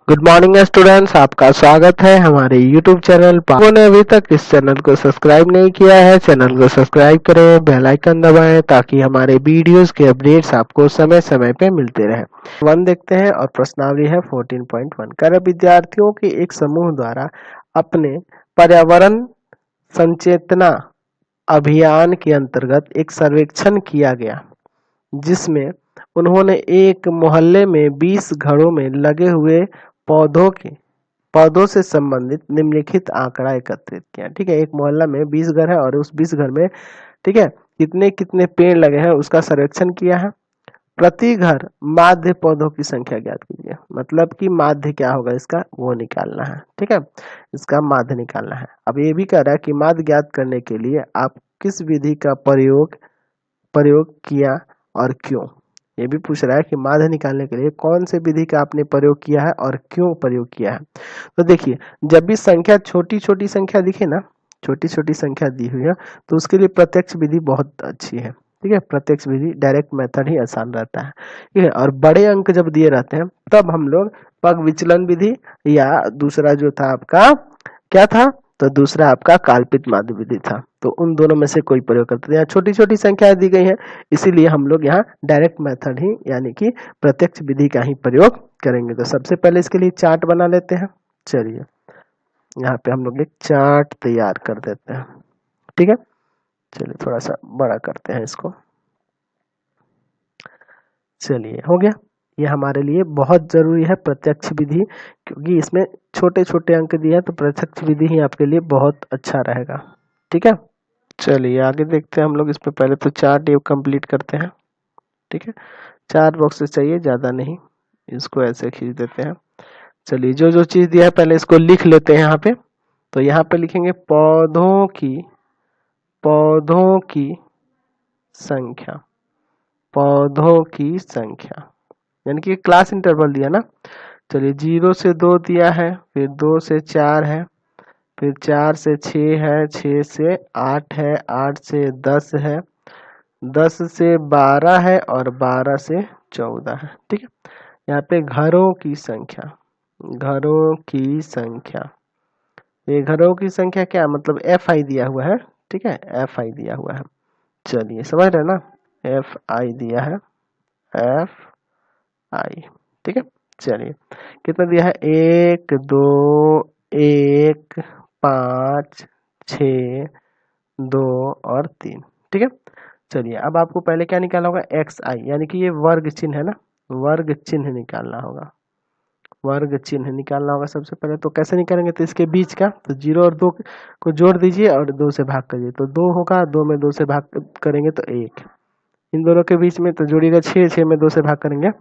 Good morning students, आपका स्वागत है हमारे यूट्यूब चैनल पर। लोगों ने अभी तक इस चैनल को सब्सक्राइब नहीं किया है, चैनल को सब्सक्राइब करें, बेल आइकन दबाएं ताकि हमारे वीडियोस के अपडेट्स आपको समय समय पे मिलते रहें। 1 देखते हैं और प्रश्नावली है 14.1। कर विद्यार्थियों के एक समूह द्वारा अपने पर्यावरण संचेतना अभियान के अंतर्गत एक सर्वेक्षण किया गया, जिसमें उन्होंने एक मोहल्ले में 20 घरों में लगे हुए पौधों से संबंधित निम्नलिखित आंकड़ा एकत्रित किया। ठीक है, एक मोहल्ला में 20 घर है और उस 20 घर में ठीक है कितने कितने पेड़ लगे हैं उसका सर्वेक्षण किया है। प्रति घर माध्य पौधों की संख्या ज्ञात कीजिए। मतलब कि माध्य क्या होगा इसका, वो निकालना है। ठीक है, इसका माध्य निकालना है। अब ये भी कह रहा है कि माध्य ज्ञात करने के लिए आप किस विधि का प्रयोग किया और क्यों। ये भी पूछ रहा है कि माध्य निकालने के लिए कौन से विधि का आपने प्रयोग किया है और क्यों प्रयोग किया है। तो देखिए, जब भी संख्या छोटी छोटी संख्या दिखे ना, छोटी छोटी संख्या दी हुई है, तो उसके लिए प्रत्यक्ष विधि बहुत अच्छी है। ठीक है, प्रत्यक्ष विधि डायरेक्ट मेथड ही आसान रहता है। ठीक है, और बड़े अंक जब दिए रहते हैं तब हम लोग पग विचलन विधि या दूसरा जो था आपका क्या था, तो दूसरा आपका काल्पित माध्य विधि था। तो उन दोनों में से कोई प्रयोग करते थे। यहाँ छोटी छोटी संख्याएं दी गई हैं, इसीलिए हम लोग यहाँ डायरेक्ट मेथड ही यानी कि प्रत्यक्ष विधि का ही प्रयोग करेंगे। तो सबसे पहले इसके लिए चार्ट बना लेते हैं। चलिए, यहाँ पे हम लोग एक चार्ट तैयार कर देते हैं। ठीक है, चलिए थोड़ा सा बड़ा करते हैं इसको। चलिए, हो गया। ये हमारे लिए बहुत जरूरी है प्रत्यक्ष विधि, क्योंकि इसमें छोटे छोटे अंक दिए हैं, तो प्रत्यक्ष विधि ही आपके लिए बहुत अच्छा रहेगा। ठीक है, चलिए आगे देखते हैं हम लोग। इस पे पहले तो चार्ट ये कंप्लीट करते हैं। ठीक है, 4 बॉक्सेस चाहिए, ज्यादा नहीं। इसको ऐसे खींच देते हैं। चलिए, जो जो चीज दिया है पहले इसको लिख लेते हैं यहाँ पे। तो यहाँ पे लिखेंगे पौधों की संख्या, पौधों की संख्या यानी कि क्लास इंटरवल दिया ना। चलिए, 0 से 2 दिया है, फिर 2 से 4 है, फिर 4 से 6 है, 6 से 8 है, 8 से 10 है, 10 से 12 है और 12 से 14 है। ठीक है, यहाँ पे घरों की संख्या, घरों की संख्या, ये घरों की संख्या क्या मतलब एफ आई दिया हुआ है। ठीक है, एफ आई दिया हुआ है। चलिए, समझ रहे ना, एफ आई दिया है, एफ आई। ठीक है, चलिए कितना दिया है, 1 2 1 5 6 2 और 3। ठीक है, चलिए अब आपको पहले क्या निकालना होगा, एक्स आई, यानी कि ये वर्ग चिन्ह है ना, वर्ग चिन्ह निकालना होगा। वर्ग चिन्ह निकालना होगा सबसे पहले। तो कैसे निकालेंगे, तो इसके बीच का, तो 0 और 2 को जोड़ दीजिए और 2 से भाग करिए, तो 2 होगा, 2 में 2 से भाग करेंगे तो 1। इन दोनों के बीच में तो जोड़िएगा 6, 6 में 2 से भाग करेंगे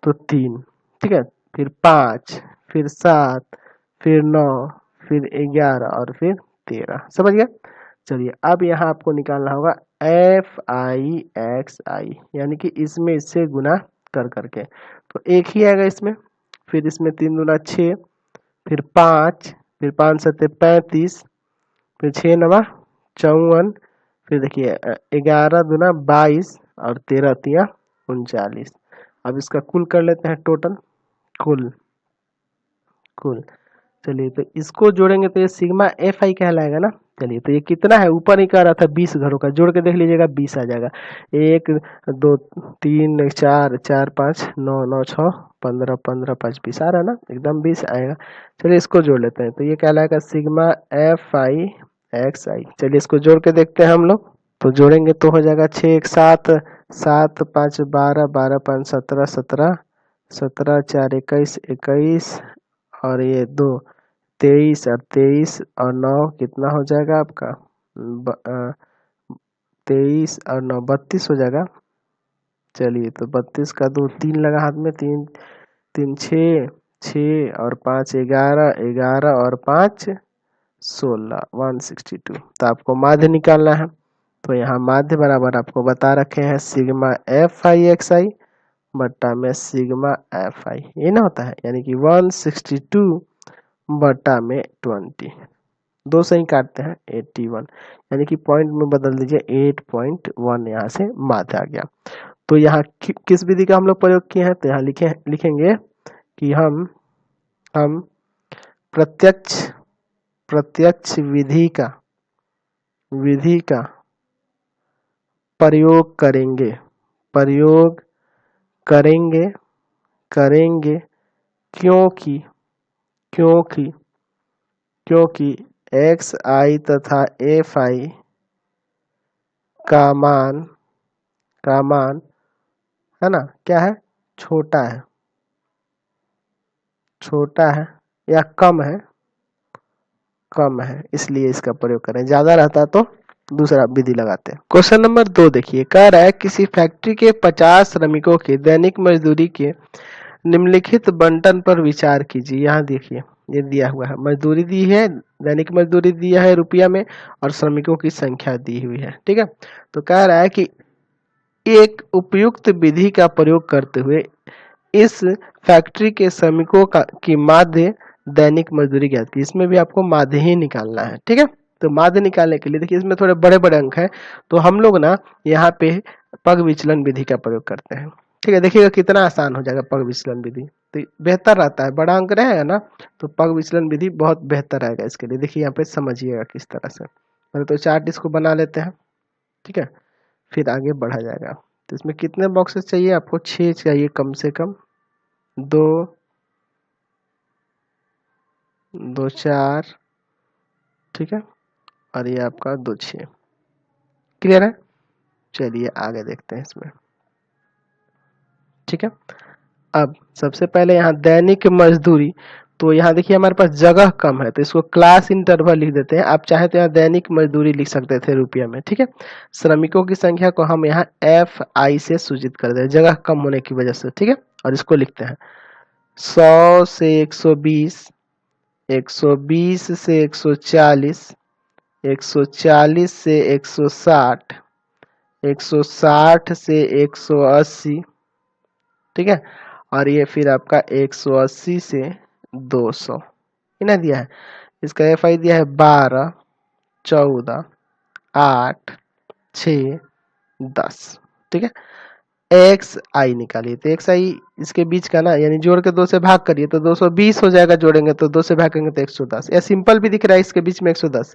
तो 3। ठीक है, फिर 5, फिर 7, फिर 9, फिर 11 और फिर 13। समझ गया। चलिए, अब यहाँ आपको निकालना होगा एफ आई एक्स आई, यानी कि इसमें इससे गुना कर करके, तो एक ही आएगा इसमें। फिर इसमें 3 दूना 6, फिर 5, फिर 5 सत्ते 35, फिर 6 नवा 54, फिर देखिए 11 दूना 22 और 13 तिया 39। अब इसका कुल कर लेते हैं, टोटल कुल कुल। चलिए, तो इसको जोड़ेंगे तो ये सिग्मा एफ आई कहलाएगा ना। चलिए, तो ये कितना है, ऊपर ही कह रहा था 20 घरों का, जोड़ के देख लीजिएगा 20 आ जाएगा। 1 2 3 4 4 5 9 9 6 15 15 5 20 आ रहा है ना, एकदम 20 आएगा। चलिए, इसको जोड़ लेते हैं, तो ये कहलाएगा सिग्मा एफ आई एक्स आई। चलिए, इसको जोड़ के देखते हैं हम लोग। तो जोड़ेंगे तो हो जाएगा 6 1 7 7 5 12 12 5 17 17 17 4 21 21 और ये 2 23 और 23 और 9 कितना हो जाएगा आपका, 23 और 9 32 हो जाएगा। चलिए, तो 32 का 2 3 लगा हाथ में, 3 3 6 6 और 5 11 11 और 5 16 162। तो आपको माध्य निकालना है। तो यहाँ माध्य बराबर आपको बता रखे हैं सिग्मा एफ आई एक्स आई बट्टा में सिग्मा एफ आई, ये ना होता है, यानी कि 162 बट्टा में 20, 2 से ही काटते हैं 81, यानी कि पॉइंट में बदल दीजिए 8.1, यहाँ से माध्य आ गया। तो यहाँ किस विधि का हम लोग प्रयोग किए हैं, तो यहाँ लिखेंगे कि हम हम प्रत्यक्ष विधि का प्रयोग करेंगे क्योंकि एक्स आई तथा एफ आई का मान है ना क्या है, छोटा है या कम है, इसलिए इसका प्रयोग करें। ज्यादा रहता तो दूसरा विधि लगाते हैं। क्वेश्चन नंबर 2 देखिए, कह रहा है किसी फैक्ट्री के 50 श्रमिकों के दैनिक मजदूरी के निम्नलिखित बंटन पर विचार कीजिए। यहाँ देखिए ये दिया हुआ है, मजदूरी दी है, दैनिक मजदूरी दिया है रुपया में और श्रमिकों की संख्या दी हुई है। ठीक है, तो कह रहा है कि एक उपयुक्त विधि का प्रयोग करते हुए इस फैक्ट्री के श्रमिकों की माध्य दैनिक मजदूरी ज्ञात की। इसमें भी आपको माध्य ही निकालना है। ठीक है, तो माध्य निकालने के लिए देखिए इसमें थोड़े बड़े बड़े अंक है, तो हम लोग ना यहाँ पे पग विचलन विधि का प्रयोग करते हैं। ठीक है, देखिएगा कितना आसान हो जाएगा पग विचलन विधि, तो बेहतर रहता है, बड़ा अंक रहेगा ना तो पग विचलन विधि बहुत बेहतर रहेगा इसके लिए। देखिए यहाँ पे समझिएगा किस तरह से, पहले तो चार्ट इसको बना लेते हैं। ठीक है, फिर आगे बढ़ा जाएगा। तो इसमें कितने बॉक्सेस चाहिए आपको, 6 चाहिए कम से कम, 2 2 4, ठीक है, और ये आपका 2 6। क्लियर है, चलिए आगे देखते हैं इसमें। ठीक है, अब सबसे पहले यहाँ दैनिक मजदूरी, तो यहाँ देखिए हमारे पास जगह कम है तो इसको क्लास इंटरवल लिख देते हैं। आप चाहे तो यहाँ दैनिक मजदूरी लिख सकते थे रुपया में। ठीक है, श्रमिकों की संख्या को हम यहाँ एफ आई से सूचित कर दें जगह कम होने की वजह से। ठीक है, और इसको लिखते हैं 100 से 120, 120 से 140, 140 से 160, 160 से 180। ठीक है, और ये फिर आपका 180 से 200 इन्हें दिया है। इसका एफ आई दिया है 12, 14, 8, 6, 10। ठीक है, एक्स आई निकालिए, तो एक्स आई इसके बीच का ना, यानी जोड़ के 2 से भाग करिए तो 220 हो जाएगा, जोड़ेंगे तो 2 से भागेंगे तो 110। या सिंपल भी दिख रहा है इसके बीच में 110,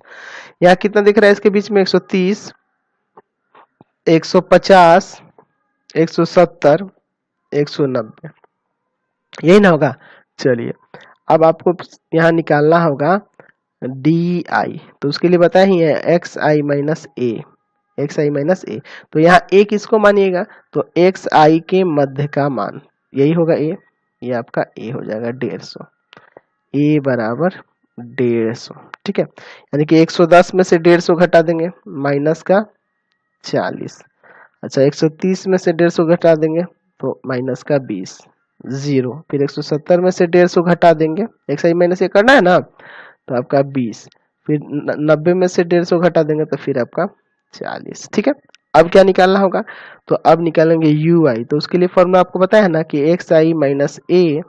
यहाँ कितना दिख रहा है इसके बीच में 130, 150, 170, 190, यही ना होगा। चलिए अब आपको यहाँ निकालना होगा डी आई, तो उसके लिए बताया ही है एक्स आई माइनस ए, एक्स आई माइनस ए। तो यहाँ ए किसको मानिएगा, तो एक्स आई के मध्य का मान यही होगा ए, ये आपका ए हो जाएगा 150, ए बराबर 150। ठीक है, यानी कि 110 में से 150 घटा देंगे माइनस का 40। अच्छा 130 में से 150 घटा देंगे तो माइनस का 20, 0। फिर 170 में से 150 घटा देंगे, एक्स आई माइनस ए करना है ना, तो आपका 20। फिर 90 में से 150 घटा देंगे तो फिर आपका 40। ठीक है, अब क्या निकालना होगा, तो अब निकालेंगे यू आई। तो उसके लिए फॉर्मूला आपको पता है ना कि एक्स आई माइनस ए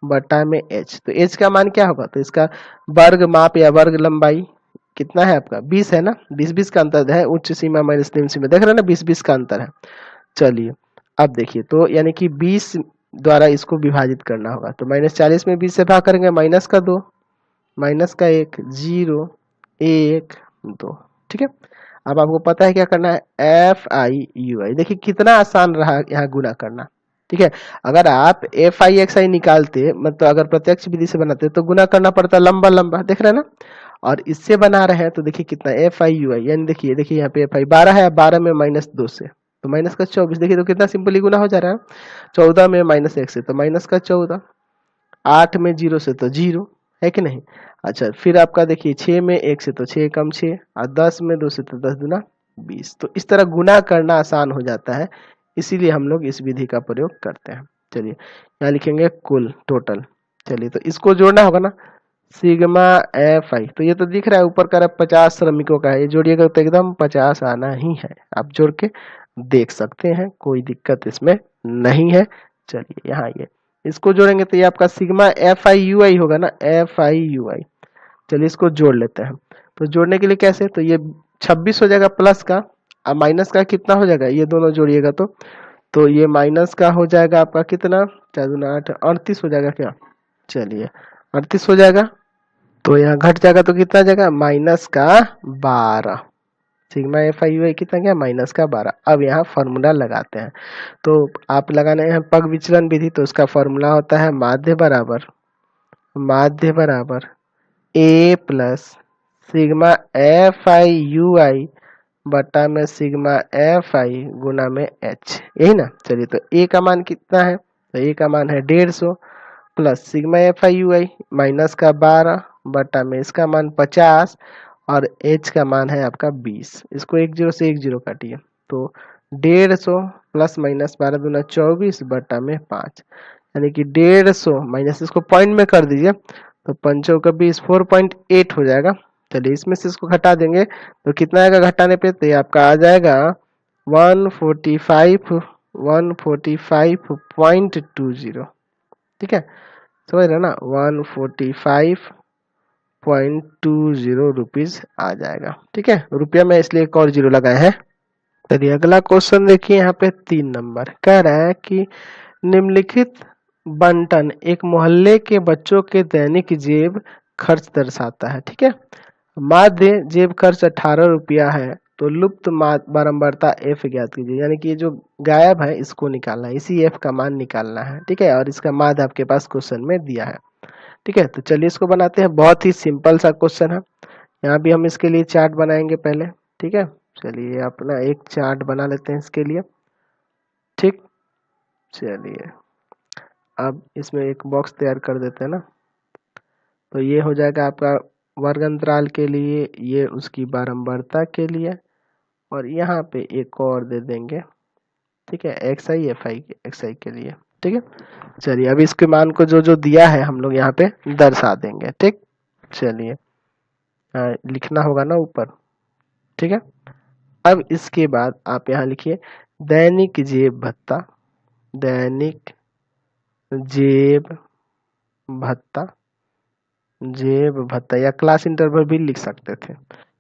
बटा में एच। तो एच का मान क्या होगा, तो इसका वर्ग माप या वर्ग लंबाई कितना है आपका 20 है ना, 20 का अंतर है, उच्च सीमा माइनस निम्न सीमा, देख रहे हैं ना 20 का अंतर है। चलिए अब देखिए, तो यानी कि 20 द्वारा इसको विभाजित करना होगा, तो -40 में 20 से भाग करेंगे, माइनस का 2, माइनस का 1, 0, 1, 2। ठीक है, अब आपको पता है क्या करना है, एफ आई यू आई। देखिए कितना आसान रहा यहाँ गुना करना। ठीक है, अगर आप एफ आई एक्स आई निकालते, मतलब अगर प्रत्यक्ष विधि से बनाते तो गुना करना पड़ता लंबा लंबा, देख रहे हैं ना, और इससे बना रहे हैं तो देखिए कितना एफ आई यू आई, यानी देखिए यहाँ पे एफ आई 12 है, 12 में -2 से तो माइनस का 24। देखिए तो कितना सिंपली गुना हो जा रहा है। 14 में -1 से तो माइनस का 14, 8 में 0 से तो 0 है कि नहीं। अच्छा फिर आपका देखिए 6 में 1 से तो 6 कम 6, और 10 में 2 से तो 10 दूना 20। तो इस तरह गुना करना आसान हो जाता है, इसीलिए हम लोग इस विधि का प्रयोग करते हैं। चलिए यहाँ लिखेंगे कुल टोटल। चलिए तो इसको जोड़ना होगा ना, सिग्मा एफ आई, तो ये तो दिख रहा है ऊपर का 50 श्रमिकों का है, ये जोड़िएगा तो एकदम 50 आना ही है। आप जोड़ के देख सकते हैं, कोई दिक्कत इसमें नहीं है। चलिए यहाँ ये इसको जोड़ेंगे तो ये आपका सिग्मा एफ आई यू आई होगा ना, एफ आई यू आई। चलिए इसको जोड़ लेते हैं, तो जोड़ने के लिए कैसे, तो ये 26 हो जाएगा प्लस का, और माइनस का कितना हो जाएगा, ये दोनों जोड़िएगा तो ये माइनस का हो जाएगा आपका कितना, 4 दूना 8, 38 हो जाएगा क्या। चलिए 38 हो जाएगा। तो यहाँ घट जाएगा तो कितना जाएगा, माइनस का 12। सिग्मा एफ आई यू आई कितना गया, माइनस का 12। अब यहाँ फॉर्मूला लगाते हैं। तो आप लगाने हैं पग विचलन विधि, तो उसका फॉर्मूला होता है माध्य बराबर A plus sigma F I U I बटा में सिग्मा एफ आई गुना में एच, यही ना। चलिए तो ए का मान कितना है, तो ए का मान है 150 plus sigma F I U I minus का 12 बटा में इसका मान 50 और एच का मान है आपका 20। इसको 10 से 10 काटिए तो 150 प्लस माइनस 12 दूना 24 बटा में 5, यानी कि 150 माइनस इसको पॉइंट में कर दीजिए तो 5 का 20 4.8 हो जाएगा। चलिए इसमें से इसको घटा देंगे तो कितना आएगा घटाने पे, तो ये आपका आ जाएगा 145.20। ठीक है, समझ रहे ना, 145.20 रुपीज आ जाएगा। ठीक है, रुपया में इसलिए एक और जीरो लगाए हैं। चलिए अगला क्वेश्चन देखिए, यहाँ पे 3 नंबर कह रहा है कि निम्नलिखित बंटन एक मोहल्ले के बच्चों के दैनिक जेब खर्च दर्शाता है। ठीक है, माध्य जेब खर्च 18 रुपया है, तो लुप्त बारंबारता एफ ज्ञात कीजिए, यानी कि ये जो गायब है इसको निकालना है, इसी एफ का मान निकालना है। ठीक है, और इसका माध्य आपके पास क्वेश्चन में दिया है। ठीक है, तो चलिए इसको बनाते हैं। बहुत ही सिंपल सा क्वेश्चन है, यहाँ भी हम इसके लिए चार्ट बनाएंगे पहले। ठीक है, चलिए अपना एक चार्ट बना लेते हैं इसके लिए। ठीक, चलिए अब इसमें एक बॉक्स तैयार कर देते हैं ना। तो ये हो जाएगा आपका वर्ग अंतराल के लिए, ये उसकी बारंबारता के लिए, और यहाँ पे एक और दे देंगे। ठीक है, X I F I X I के लिए। ठीक है, चलिए अब इसके मान को जो जो दिया है हम लोग यहाँ पे दर्शा देंगे। ठीक, चलिए लिखना होगा ना ऊपर। ठीक है, अब इसके बाद आप यहाँ लिखिए दैनिक जेब भत्ता, दैनिक जेब भत्ता, जेब भत्ता, या क्लास इंटरवल भी लिख सकते थे।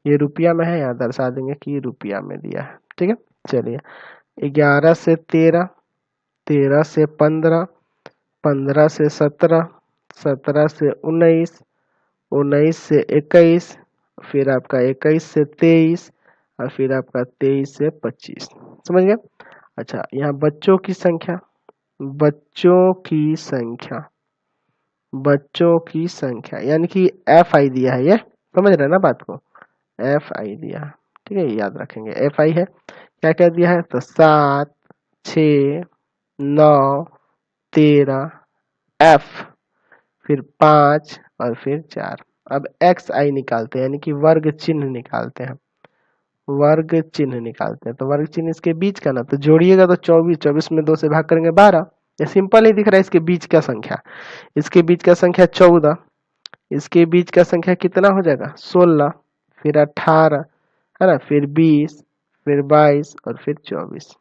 ये रुपया में है, यहाँ दर्शा देंगे कि रुपया में दिया है। ठीक है, चलिए 11 से 13, 13 से 15, 15 से 17, 17 से 19, 19 से 21, फिर आपका 21 से 23, और फिर आपका 23 से 25। समझ गए। अच्छा, यहाँ बच्चों की संख्या, बच्चों की संख्या, बच्चों की संख्या यानी कि एफ आई दिया है, ये समझ रहे हैं ना बात को, एफ आई दिया है। ठीक है, याद रखेंगे एफ आई है। क्या क्या दिया है, तो 7, 6, 9, 13, एफ, फिर 5 और फिर 4। अब एक्स आई निकालते हैं, यानी कि वर्ग चिन्ह निकालते हैं, वर्ग चिन्ह निकालते हैं। तो वर्ग चिन्ह इसके बीच का ना, तो जोड़िएगा तो 24, 24 में 2 से भाग करेंगे 12। ये सिंपल ही दिख रहा है, इसके बीच का संख्या, इसके बीच का संख्या 14, इसके बीच का संख्या कितना हो जाएगा 16, फिर 18 है ना, फिर 20, फिर 22 और फिर 24।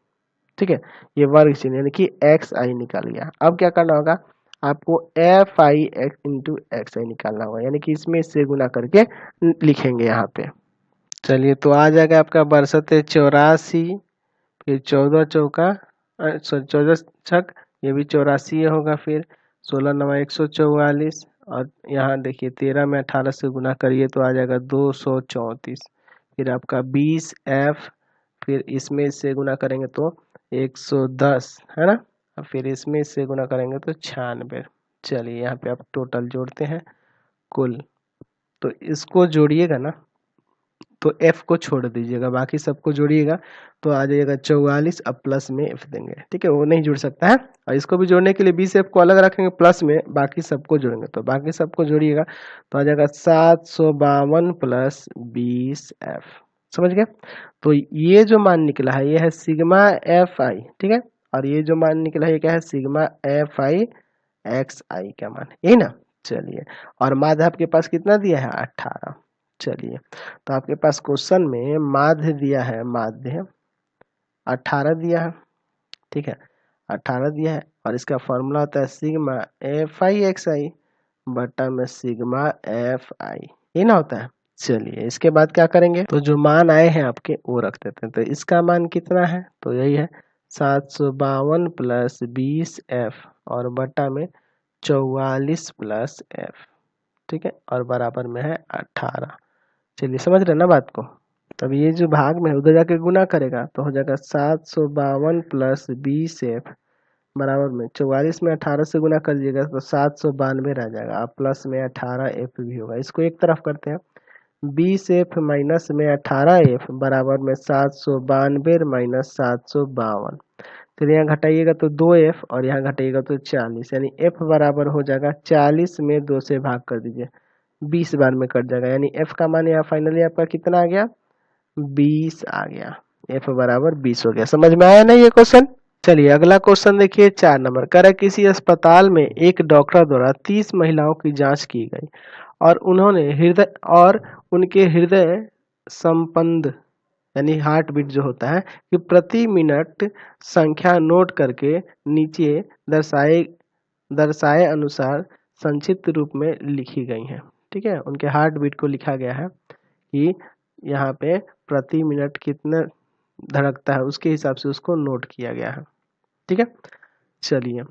ठीक है, ये वर्ग चिन्ह यानी कि एक्स आई निकाल गया। अब क्या करना होगा आपको, F I X into X I निकालना होगा, यानी कि इसमें इससे गुना करके लिखेंगे यहाँ पे। चलिए तो आ जाएगा आपका 6284, फिर 14 चौका 14 छक, ये भी 84 होगा, फिर 16 नवा 144, और यहाँ देखिए 13 में 18 से गुना करिए तो आ जाएगा 234, फिर आपका 20 एफ, फिर इसमें से गुना करेंगे तो 110 है ना, और फिर इसमें से गुना करेंगे तो 96। चलिए यहाँ पे आप टोटल जोड़ते हैं कुल, तो इसको जोड़िएगा ना तो f को छोड़ दीजिएगा, बाकी सबको जोड़िएगा तो आ जाएगा 44, अब प्लस में f देंगे। ठीक है, वो नहीं जुड़ सकता है, और इसको भी जोड़ने के लिए 20f को अलग रखेंगे प्लस में, बाकी सबको जोड़ेंगे तो बाकी सबको जोड़िएगा तो आ जाएगा 752 प्लस 20f। समझ गए। तो ये जो मान निकला है ये है सिग्मा एफ आई। ठीक है, और ये जो मान निकला है ये क्या है, सिग्मा एफ आई एक्स आई का मान, यही ना। चलिए, और माध्य आपके पास कितना दिया है 18। चलिए, तो आपके पास क्वेश्चन में माध्य दिया है, माध्य 18 दिया है। ठीक है, 18 दिया है, और इसका फॉर्मूला होता है सिग्मा एफ आई एक्स आई बटा में सिग्मा एफ आई, ये ना होता है। चलिए इसके बाद क्या करेंगे, तो जो मान आए हैं आपके वो रख देते हैं। तो इसका मान कितना है, तो यही है 752 प्लस 20 एफ और बटा में 44 प्लस एफ। ठीक है, और बराबर में है 18। चलिए समझ रहे ना बात को। तब ये जो भाग में उधर जाके गुना करेगा तो हो जाएगा 752 प्लस 20f बराबर में 44 में 18 से गुना कर दीजिएगा तो 792 रह जाएगा। अब प्लस में 18f भी होगा, इसको एक तरफ करते हैं। 20f माइनस में 18f बराबर में 792 माइनस 752। फिर यहाँ घटाइएगा तो 2f और यहाँ घटाइएगा तो 40, यानी f बराबर हो जाएगा 40 में 2 से भाग कर दीजिए, 20 बार में कट जाएगा, यानी f का मान यहाँ फाइनली आपका कितना आ गया, 20 आ गया। f बराबर 20 हो गया। समझ में आया ना ये क्वेश्चन। चलिए अगला क्वेश्चन देखिए 4 नंबर कह रहा है किसी अस्पताल में एक डॉक्टर द्वारा 30 महिलाओं की जांच की गई और उनके हृदय संबंध यानी हार्ट बीट जो होता है कि प्रति मिनट संख्या नोट करके नीचे दर्शाए दर्शाए अनुसार संक्षिप्त रूप में लिखी गई हैं। ठीक है, उनके हार्ट बीट को लिखा गया है कि यहाँ पे प्रति मिनट कितना धड़कता है उसके हिसाब से उसको नोट किया गया है। ठीक है, चलिए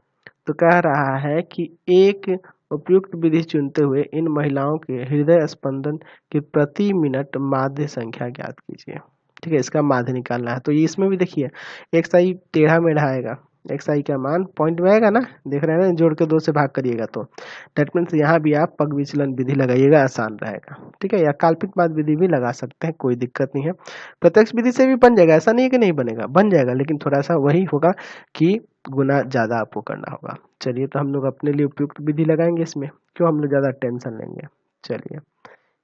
तो कह रहा है कि एक उपयुक्त विधि चुनते हुए इन महिलाओं के हृदय स्पंदन की प्रति मिनट माध्य संख्या ज्ञात कीजिए। ठीक है, इसका माध्य निकालना है। तो ये इसमें भी देखिए एक सही टेढ़ा मेढ़ा आएगा, एक सही का मान पॉइंट में आएगा ना, देख रहे हैं ना, जोड़ के 2 से भाग करिएगा तो दैट मीन्स यहाँ भी आप पग विचलन विधि लगाइएगा, आसान रहेगा। ठीक है, या काल्पनिक माध्य विधि भी लगा सकते हैं, कोई दिक्कत नहीं है। प्रत्यक्ष विधि से भी बन जाएगा, ऐसा नहीं है कि नहीं बनेगा, बन जाएगा, लेकिन थोड़ा सा वही होगा कि गुना ज़्यादा आपको करना होगा। चलिए तो हम लोग अपने लिए उपयुक्त विधि लगाएंगे, इसमें क्यों हम लोग ज़्यादा टेंशन लेंगे। चलिए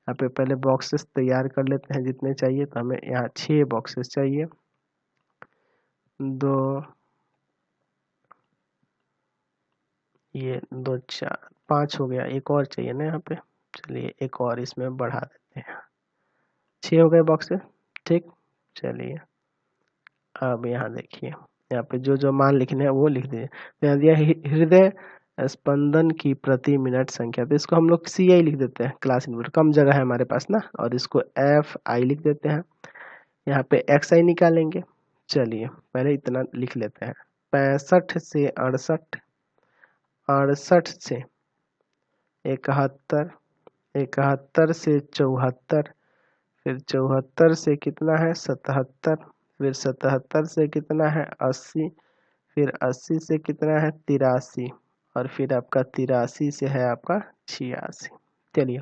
यहाँ पे पहले बॉक्सेस तैयार कर लेते हैं जितने चाहिए। तो हमें यहाँ 6 बॉक्सेस चाहिए, 2 ये 2 4 5 हो गया, एक और चाहिए ना यहाँ पे। चलिए एक और इसमें बढ़ा देते हैं, 6 हो गए बॉक्सेस। ठीक, चलिए अब यहाँ देखिए, यहाँ पे जो जो मान लिखने हैं वो लिख दीजिए। तो यहाँ दिया हृदय स्पंदन की प्रति मिनट संख्या, तो इसको हम लोग CI लिख देते हैं, क्लास इनवर्ट, कम जगह है हमारे पास ना, और इसको FI लिख देते हैं। यहाँ पे XI निकालेंगे। चलिए पहले इतना लिख लेते हैं, 65 से 68, 68 से 71, 71 से 74, फिर 74 से कितना है 77, फिर 77 से कितना है 80, फिर 80 से कितना है 83, और फिर आपका 83 से है आपका 86। चलिए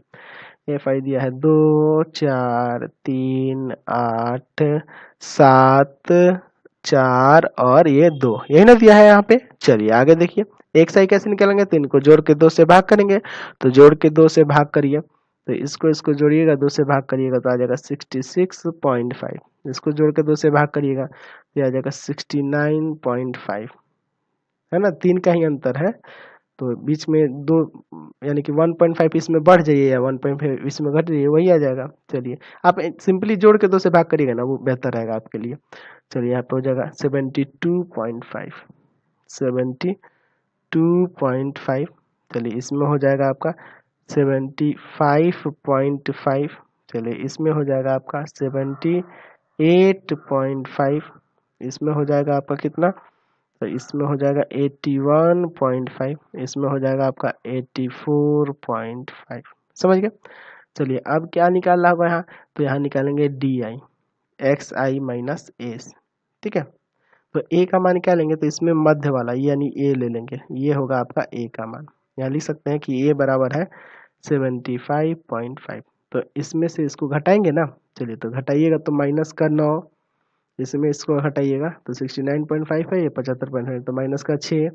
FI दिया है 2 4 3 8 7 4 और ये 2, यही ना दिया है यहाँ पे। चलिए आगे देखिए XI कैसे निकालेंगे, तो इनको जोड़ के 2 से भाग करेंगे, तो जोड़ के 2 से भाग करिए, तो इसको जोड़िएगा 2 से भाग करिएगा तो आ जाएगा 66.5, इसको जोड़ के 2 से भाग करिएगा तो आ जाएगा 69.5, है ना, 3 का ही अंतर है, तो बीच में 2 यानी कि 1.5 इसमें बढ़ जाइए या 1.5 इसमें घट जाइए, वही आ जाएगा। चलिए आप सिंपली जोड़ के 2 से भाग करिएगा ना, वो बेहतर रहेगा आपके लिए। चलिए यहाँ पे हो जाएगा 72.5, 72.5। चलिए इसमें हो जाएगा आपका 75.5, चलिए इसमें हो जाएगा आपका 78.5, इसमें हो जाएगा आपका कितना, तो इसमें हो जाएगा 81.5, इसमें हो जाएगा आपका 84.5। समझ गए। चलिए अब क्या निकालना होगा यहाँ, तो यहाँ निकालेंगे DI XI माइनस एस। ठीक है, तो A का मान क्या लेंगे, तो इसमें मध्य वाला यानी A ले लेंगे, ये होगा आपका A का मान। यहाँ लिख सकते हैं कि A बराबर है 75.5, तो इसमें से इसको घटाएंगे ना। चलिए तो घटाइएगा तो माइनस का 9, इसमें इसको हटाइएगा तो 69.5 है, ये 75.5, तो माइनस का 6,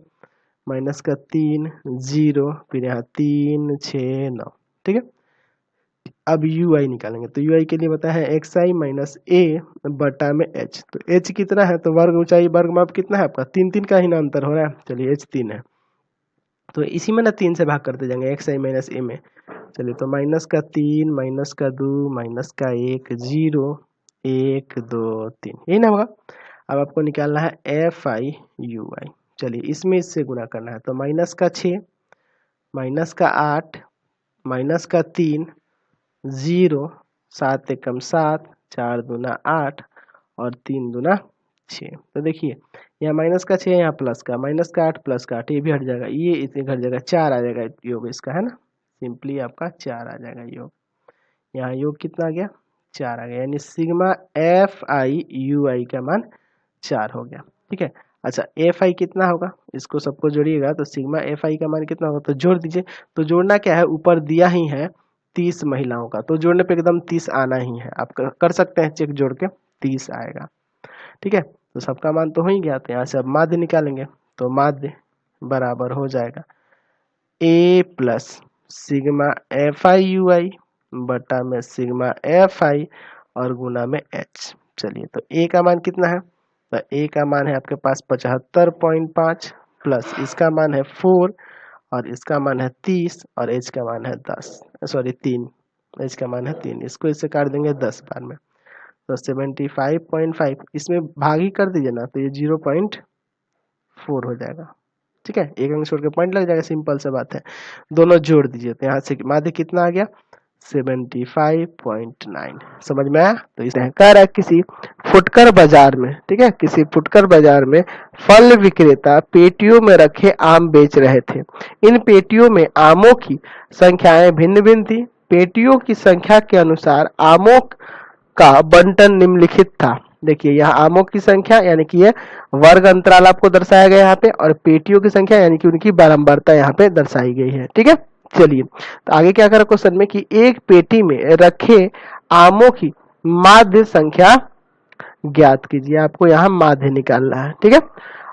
माइनस का 3 0, फिर यहाँ 3 6 9। ठीक है, अब UI निकालेंगे, तो UI के लिए बताया है XI माइनस A बटा में H, तो H कितना है, तो वर्ग ऊंचाई वर्ग माप कितना है आपका 3 3 का ही ना अंतर हो रहा है। चलिए H 3 है, तो इसी में ना 3 से भाग करते जाएंगे XI माइनस A में। चलिए तो माइनस का 3 माइनस का 2 माइनस का 1 0 1 2 3, यही ना होगा। अब आपको निकालना है FI UI। चलिए इसमें इससे गुना करना है, तो माइनस का 6 माइनस का 8 माइनस का 3 0 7 एकम 7 4 दूना 8 और 3 दूना 6। तो देखिए यहाँ माइनस का 6, यहाँ प्लस का, माइनस का 8 प्लस का 8, ये भी हट जाएगा, ये इसमें घट जाएगा, 4 आ जाएगा योग इसका, है ना सिंपली आपका 4 आ जाएगा योग। यहाँ योग कितना आ गया, 4 आ गया, यानी सिग्मा एफ आई यू आई का मान 4 हो गया। ठीक है, अच्छा एफ आई कितना होगा, इसको सबको जोड़िएगा तो सिग्मा एफ आई का मान कितना होगा, तो जोड़ दीजिए। तो जोड़ना क्या है, ऊपर दिया ही है 30 महिलाओं का, तो जोड़ने पे एकदम 30 आना ही है। आप कर सकते हैं चेक, जोड़ के 30 आएगा। ठीक है, तो सबका मान तो हो ही गया। तो यहाँ से अब माध्य निकालेंगे, तो माध्य बराबर हो जाएगा A plus sigma F I U I बटा में सिग्मा एफ आई और गुना में एच। चलिए, तो ए का मान कितना है, तो ए का मान है आपके पास 75.5 प्लस इसका मान है 4 और इसका मान है 30 और एच का मान है 10, सॉरी 3, एच का मान है 3। इसको इससे काट देंगे 10 बार में, तो 75.5 इसमें भाग ही कर दीजिए ना, तो ये 0.4 हो जाएगा। ठीक है, एक अंक छोड़ के पॉइंट लग जाएगा, सिंपल सा बात है। दोनों जोड़ दीजिए, तो यहाँ से माध्य कितना आ गया 75.9। समझ में आया। तो इसे कह रहा है किसी फुटकर बाजार में, ठीक है, किसी फुटकर बाजार में फल विक्रेता पेटियों में रखे आम बेच रहे थे। इन पेटियों में आमों की संख्याएं भिन्न भिन्न थी। पेटियों की संख्या के अनुसार आमों का बंटन निम्नलिखित था। देखिए यहाँ आमों की संख्या यानी कि ये वर्ग अंतराल आपको दर्शाया गया यहाँ पे, और पेटियों की संख्या यानी कि उनकी बारंबारता यहाँ पे दर्शाई गई है। ठीक है, चलिए तो आगे क्या करें क्वेश्चन में कि एक पेटी में रखे आमों की माध्य संख्या ज्ञात कीजिए। आपको यहाँ माध्य निकालना है। ठीक है,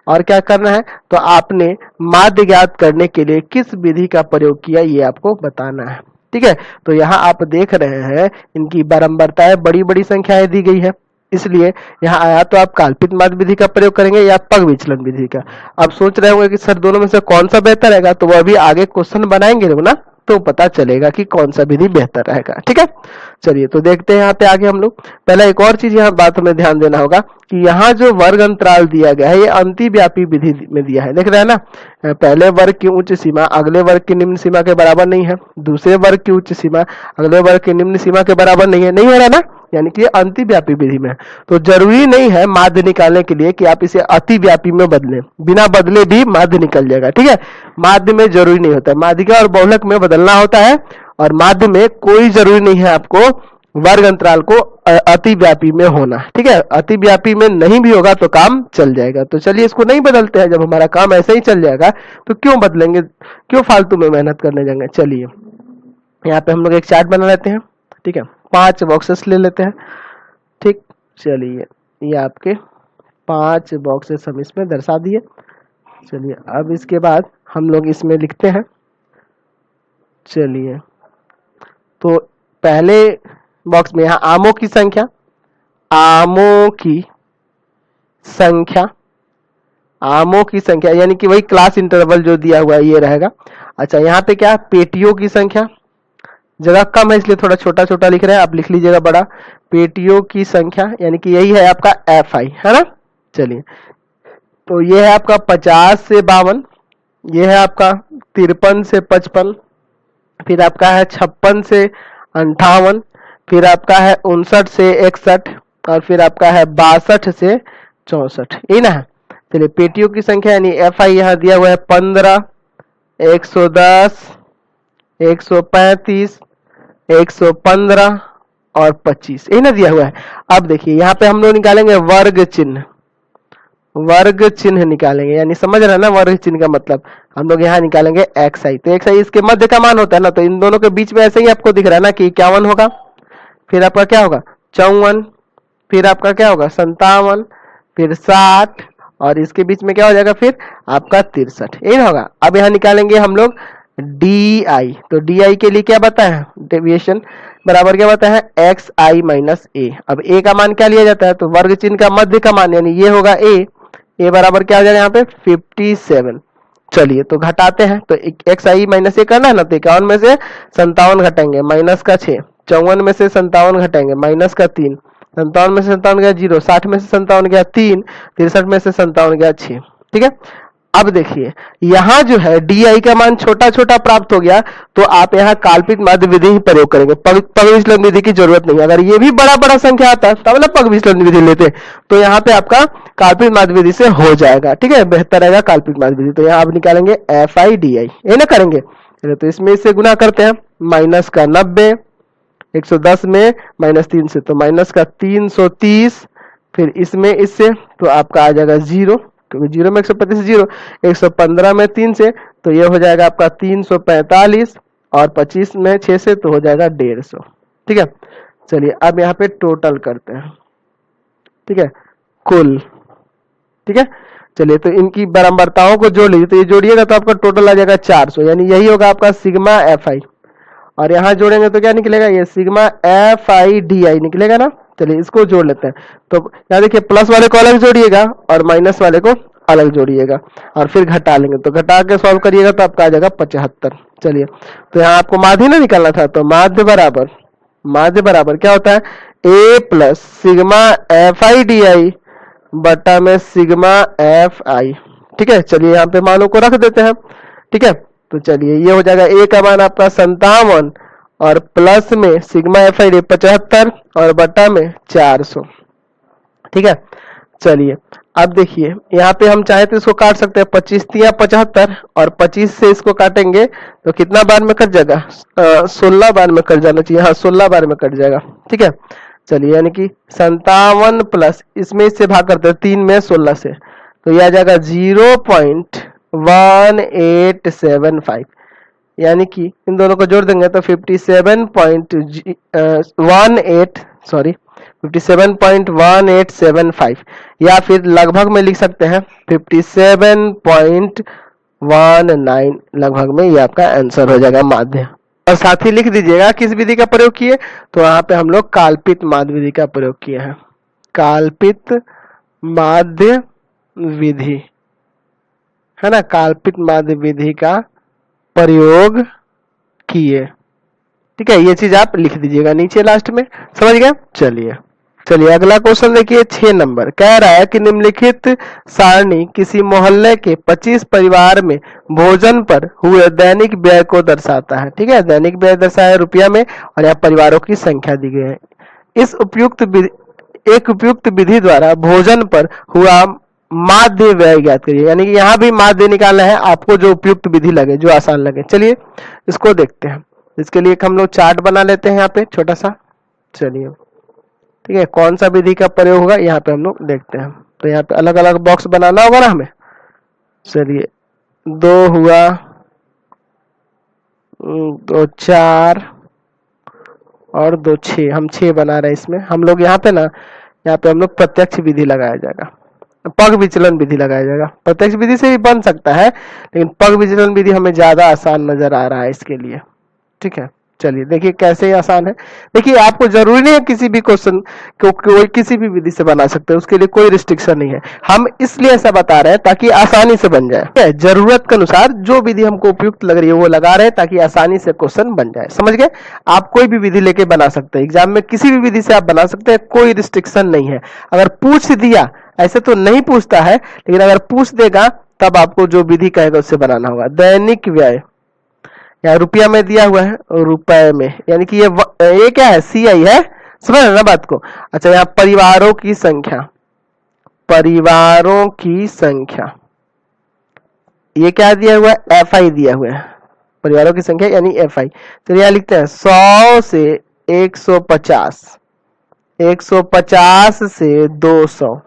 और क्या करना है, तो आपने माध्य ज्ञात करने के लिए किस विधि का प्रयोग किया ये आपको बताना है। ठीक है, तो यहाँ आप देख रहे हैं इनकी बारंबारताएं बड़ी बड़ी संख्याएं दी गई है, इसलिए यहाँ आया तो आप काल्पित माध्य विधि का प्रयोग करेंगे या पग विचलन विधि का। आप सोच रहे होंगे कि सर दोनों में से कौन सा बेहतर रहेगा, तो वो अभी आगे क्वेश्चन बनाएंगे लोग ना, तो पता चलेगा कि कौन सा विधि बेहतर रहेगा। ठीक है, चलिए तो देखते हैं यहाँ पे आगे हम लोग। पहले एक और चीज यहाँ बात हमें ध्यान देना होगा कि यहाँ जो वर्ग अंतराल दिया गया है ये अंतिव्यापी विधि में दिया है। देख रहे हैं ना, पहले वर्ग की उच्च सीमा अगले वर्ग की निम्न सीमा के बराबर नहीं है, दूसरे वर्ग की उच्च सीमा अगले वर्ग की निम्न सीमा के बराबर नहीं है, नहीं हो रहा ना, यानी कि अंतिव्यापी विधि में। तो जरूरी नहीं है माध्य निकालने के लिए कि आप इसे अतिव्यापी में बदलें, बिना बदले भी माध्य निकल जाएगा। ठीक है, माध्य में जरूरी नहीं होता है, माध्यिका और बहुलक में बदलना होता है, और माध्य में कोई जरूरी नहीं है आपको वर्ग अंतराल को अतिव्यापी में होना। ठीक है, अतिव्यापी में नहीं भी होगा तो काम चल जाएगा। तो चलिए इसको नहीं बदलते हैं, जब हमारा काम ऐसे ही चल जाएगा तो क्यों बदलेंगे, क्यों फालतू में मेहनत करने जाएंगे। चलिए यहाँ पे हम लोग एक चार्ट बना लेते हैं। ठीक है, 5 बॉक्सेस ले लेते हैं। ठीक, चलिए ये आपके 5 बॉक्सेस हम इसमें दर्शा दिए। चलिए अब इसके बाद हम लोग इसमें लिखते हैं। चलिए तो पहले बॉक्स में यहाँ आमों की संख्या, आमों की संख्या, आमों की संख्या यानी कि वही क्लास इंटरवल जो दिया हुआ है ये रहेगा। अच्छा यहाँ पे क्या, पेटियों की संख्या, जगह कम है इसलिए थोड़ा छोटा छोटा लिख रहे हैं, आप लिख लीजिएगा बड़ा। पेटियों की संख्या यानी कि यही है आपका एफ आई, है ना। चलिए तो ये है आपका 50 से 52, ये है आपका 53 से 55, फिर आपका है 56 से 58, फिर आपका है 59 से 61, और फिर आपका है 62 से 64, यही ना है। चलिए पेटियों की संख्या यानी एफ आई यहाँ दिया हुआ है 15, 110, 135, 115 और 25, यही ना दिया हुआ है। अब देखिए यहाँ पे हम लोग निकालेंगे वर्ग चिन्ह, वर्ग चिन्ह निकालेंगे, यानी समझ रहे हैं ना वर्ग चिन्ह का मतलब, हम लोग यहाँ निकालेंगे एक्स आई। तो एक्स आई इसके मध्य का मान होता है ना, तो इन दोनों के बीच में ऐसे ही आपको दिख रहा है ना कि 51 होगा, फिर आपका क्या होगा 54, फिर आपका क्या होगा 57, फिर 60, और इसके बीच में क्या हो जाएगा फिर आपका 63, यही होगा। अब यहाँ निकालेंगे हम लोग डी आई। तो डी आई के लिए क्या बताया है, डेविएशन बराबर क्या बताया है एक्स आई माइनस ए। अब ए का मान क्या लिया जाता है, तो वर्ग चिन्ह का मध्य का मान यानी ये होगा ए बराबर क्या हो जाएगा यहाँ पे 57। चलिए तो घटाते हैं, तो एक्स आई माइनस ए करना है ना, तो 51 में से 57 घटाएंगे माइनस का 6, 54 में से 57 घटाएंगे माइनस का 3, 57 में से 57 गया 0, 60 में से 57 गया 3, 63 में से 57 गया 6। ठीक है, अब देखिए यहाँ जो है डी आई का मान छोटा छोटा प्राप्त हो गया, तो आप यहाँ काल्पित माध्य विधि ही प्रयोग करेंगे, पग विचलन विधि की जरूरत नहीं है। अगर ये भी बड़ा बड़ा संख्या आता है तब ना पग विचलन विधि लेते, तो यहाँ पे आपका काल्पित माध्य विधि से हो जाएगा। ठीक है, बेहतर रहेगा काल्पित माध्य विधि। तो यहाँ आप निकालेंगे एफ आई डी आई, ये ना करेंगे, चलिए तो इसमें इससे गुना करते हैं, माइनस का 90, 110 में माइनस 3 से तो माइनस का 330, फिर इसमें इससे तो आपका आ जाएगा 0, क्योंकि 0 में 135 0, 115 में 3 से तो ये हो जाएगा आपका 345, और 25 में 6 से तो हो जाएगा 150। ठीक है, चलिए अब यहाँ पे टोटल करते हैं। ठीक है, कुल। ठीक है, चलिए तो इनकी बराबरताओं को जोड़ लीजिए, तो ये जोड़िएगा तो आपका टोटल आ जाएगा 400, यानी यही होगा आपका सिग्मा एफ आई, और यहाँ जोड़ेंगे तो क्या निकलेगा, ये सिग्मा एफ आई डी आई निकलेगा ना। चलिए इसको जोड़ लेते हैं, तो यहाँ देखिए प्लस वाले को अलग जोड़िएगा और माइनस वाले को अलग जोड़िएगा, और फिर घटा लेंगे, तो घटा के सॉल्व करिएगा तो आपका आ जाएगा 75। चलिए तो यहाँ आपको माध्य ना निकालना था, तो माध्य बराबर क्या होता है, A plus sigma F I D I बटा में सिग्मा एफ आई। ठीक है, चलिए यहाँ पे मानों को रख देते हैं। ठीक है, तो चलिए ये हो जाएगा ए का मान आपका 57, और प्लस में सिग्मा एफ आई डी 75, और बटा में 400। ठीक है, चलिए अब देखिए यहाँ पे हम चाहे तो इसको काट सकते हैं, 25 तिया 75, और 25 से इसको काटेंगे तो कितना बार में कट जाएगा, 16 बार में कट जाना चाहिए, हाँ 16 बार में कट जाएगा। ठीक है, चलिए यानी कि 57 प्लस इसमें इससे भाग करते हैं 3 में 16 से, तो यह आ जाएगा 0.1875, यानी कि इन दोनों को जोड़ देंगे तो 57.1875, या फिर लगभग में लिख सकते हैं 57.19 लगभग में, ये आपका आंसर हो जाएगा माध्य। और साथ ही लिख दीजिएगा किस विधि का प्रयोग किए, तो यहाँ पे हम लोग काल्पित माध्य विधि का प्रयोग किए हैं, काल्पित माध्य विधि है ना, काल्पित माध्य विधि का प्रयोग किए। ठीक है, ये चीज आप लिख दीजिएगा नीचे लास्ट में, समझ गए। चलिए अगला क्वेश्चन देखिए 6 नंबर, कह रहा है कि निम्नलिखित सारणी किसी मोहल्ले के 25 परिवार में भोजन पर हुए दैनिक व्यय को दर्शाता है। ठीक है, दैनिक व्यय दर्शाया रुपया में, और यहाँ परिवारों की संख्या दी गई है। इस उपयुक्त विधि द्वारा भोजन पर हुआ माध्य व्यय ज्ञात करिए, यानी कि यहाँ भी माध्य निकालना है आपको, जो उपयुक्त विधि लगे, जो आसान लगे। चलिए इसको देखते हैं, इसके लिए हम लोग चार्ट बना लेते हैं यहाँ पे छोटा सा। चलिए ठीक है, कौन सा विधि का प्रयोग होगा यहाँ पे हम लोग देखते हैं, तो यहाँ पे अलग अलग बॉक्स बनाना होगा ना हमें। चलिए 2 हुआ, 2 4 और 2 6, हम 6 बना रहे हैं। इसमें हम लोग यहाँ पे हम लोग प्रत्यक्ष विधि लगाया जाएगा, पग विचलन विधि लगाया जाएगा। प्रत्यक्ष विधि से भी बन सकता है, लेकिन पग विचलन विधि हमें ज्यादा आसान नजर आ रहा है इसके लिए। ठीक है, चलिए देखिए कैसे आसान है। देखिए आपको जरूरी नहीं है किसी भी क्वेश्चन को कोई किसी भी विधि से बना सकते हैं, उसके लिए कोई रिस्ट्रिक्शन नहीं है। हम इसलिए ऐसा बता रहे हैं ताकि आसानी से बन जाए, जरूरत के अनुसार जो विधि हमको उपयुक्त लग रही है वो लगा रहे हैं, ताकि आसानी से क्वेश्चन बन जाए। समझ गए, आप कोई भी विधि लेके बना सकते हैं, एग्जाम में किसी भी विधि से आप बना सकते हैं, कोई रिस्ट्रिक्शन नहीं है। अगर पूछ दिया, ऐसे तो नहीं पूछता है, लेकिन अगर पूछ देगा तब आपको जो विधि कहेगा उससे बनाना होगा। दैनिक व्यय या रुपया में दिया हुआ है, रुपए में, यानी कि ये क्या है, CI है, समझ ना बात को। अच्छा, यहाँ परिवारों की संख्या, ये क्या दिया हुआ है, FI दिया हुआ है, परिवारों की संख्या यानी FI। तो यहाँ लिखते हैं 100 से 150, 150 से 200,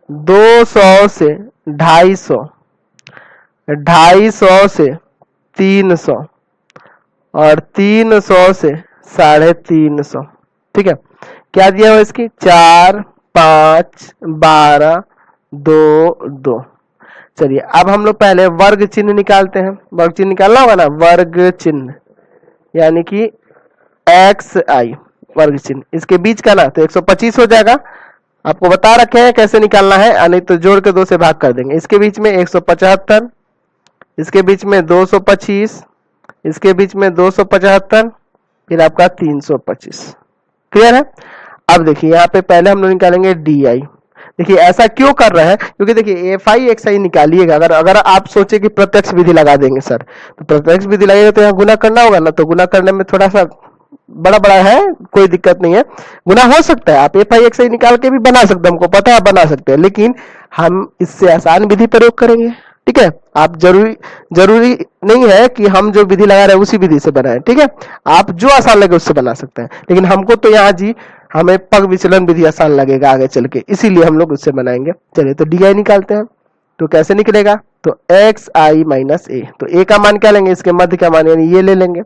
200 से 250, 250 से 300, और 300 से 350। ठीक है, क्या दिया हुआ इसकी, 4 5 12 2 2। चलिए अब हम लोग पहले वर्ग चिन्ह निकालते हैं। वर्ग चिन्ह निकालना होगा ना, वर्ग चिन्ह यानी कि XI वर्ग चिन्ह, इसके बीच का ना तो 125 हो जाएगा। आपको बता रखे हैं कैसे निकालना है, नहीं तो जोड़ के 2 से भाग कर देंगे। इसके बीच में 175, इसके बीच में 225, इसके बीच में 275, फिर आपका 325। क्लियर है। अब देखिए यहाँ पे पहले हम लोग निकालेंगे DI। देखिए ऐसा क्यों कर रहे हैं, क्योंकि देखिए FI XI निकालिएगा, अगर आप सोचे कि प्रत्यक्ष विधि लगा देंगे सर, तो प्रत्यक्ष विधि लगेगा तो यहाँ गुना करना होगा ना, तो गुना करने में थोड़ा सा बड़ा है, कोई दिक्कत नहीं है, गुना हो सकता है। आप FI XI निकाल के भी बना सकते हैं, हमको पता है बना सकते हैं, लेकिन हम इससे आसान विधि प्रयोग करेंगे। ठीक है, आप जरूरी नहीं है कि हम जो विधि लगा रहे हैं उसी विधि से बनाए, ठीक है, आप जो आसान लगे उससे बना सकते हैं, लेकिन हमको तो यहाँ जी हमें पग विचलन विधि आसान लगेगा आगे चल के, इसीलिए हम लोग उससे बनाएंगे। चलिए तो डी आई निकालते हैं, तो कैसे निकलेगा, तो एक्स आई माइनस ए, तो ए का मान क्या लेंगे, इसके मध्य का मान यानी ये ले लेंगे,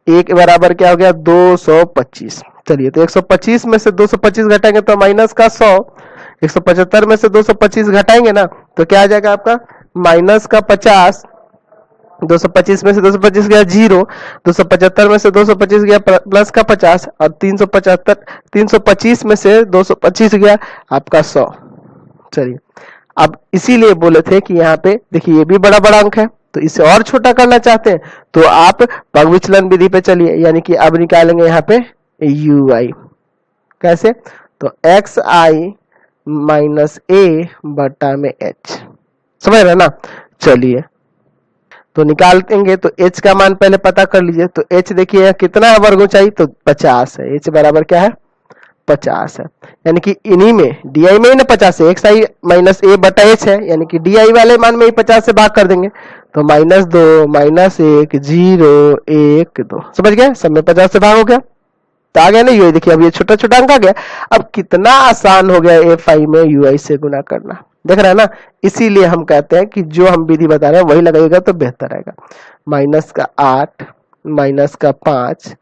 ए के बराबर क्या हो गया 225। चलिए तो 125 में से 225 घटाएंगे तो माइनस का 100, 175 में से 225 घटाएंगे ना तो क्या आ जाएगा आपका माइनस का 50, 225 में से 225 गया 0, 275 में से 225 गया प्लस का 50, और 325 में से 225 गया आपका 100। चलिए अब इसीलिए बोले थे कि यहाँ पे देखिए ये भी बड़ा बड़ा अंक है, तो इसे और छोटा करना चाहते हैं तो आप पग विचलन विधि पे चलिए, यानी कि अब निकालेंगे यहाँ पे यू आई, कैसे, तो एक्स आई माइनस ए बटा में एच, समझ रहे ना। चलिए तो निकालेंगे, तो h का मान पहले पता कर लीजिए, तो h देखिए कितना वर्ग ऊंचाई, तो 50 है, h बराबर क्या है 50 है, यानी कि इन्हीं में डी आई में ही ना 50 है, एक्स आई माइनस ए बटा एच है, यानी कि डी आई वाले मान में ही 50 से भाग कर देंगे, तो -2 -1 0 1 2, समझ गए, सब में 50 से भाग हो गया, तो आ गया ना यू, देखिए अब ये छोटा छोटा अंक आ गया। अब कितना आसान हो गया एफ आई में यू आई से गुना करना, देख रहे हैं ना, इसीलिए हम कहते हैं कि जो हम विधि बता रहे हैं वही लगाइएगा तो बेहतर रहेगा। -8 -5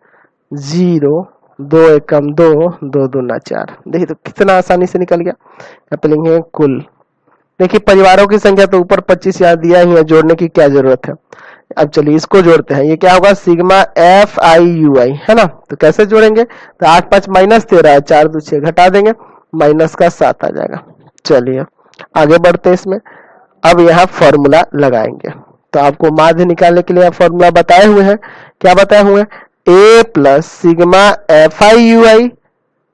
0 2 एकम 2 2 दूना 4, देखिए तो कितना आसानी से निकल गया। यहाँ पे लिखेंगे कुल, देखिए परिवारों की संख्या तो ऊपर 25 यहाँ दिया ही है, जोड़ने की क्या जरूरत है। अब चलिए इसको जोड़ते हैं, ये क्या होगा सिग्मा एफ आई यू आई, है ना, तो कैसे जोड़ेंगे, तो 8 5 -13 है, 4 2 6 घटा देंगे, माइनस का 7 आ जाएगा। चलिए आगे बढ़ते हैं इसमें, अब यहाँ फॉर्मूला लगाएंगे, तो आपको माध्य निकालने के लिए फॉर्मूला बताए हुए हैं, क्या बताए हुए हैं, A plus sigma F I U I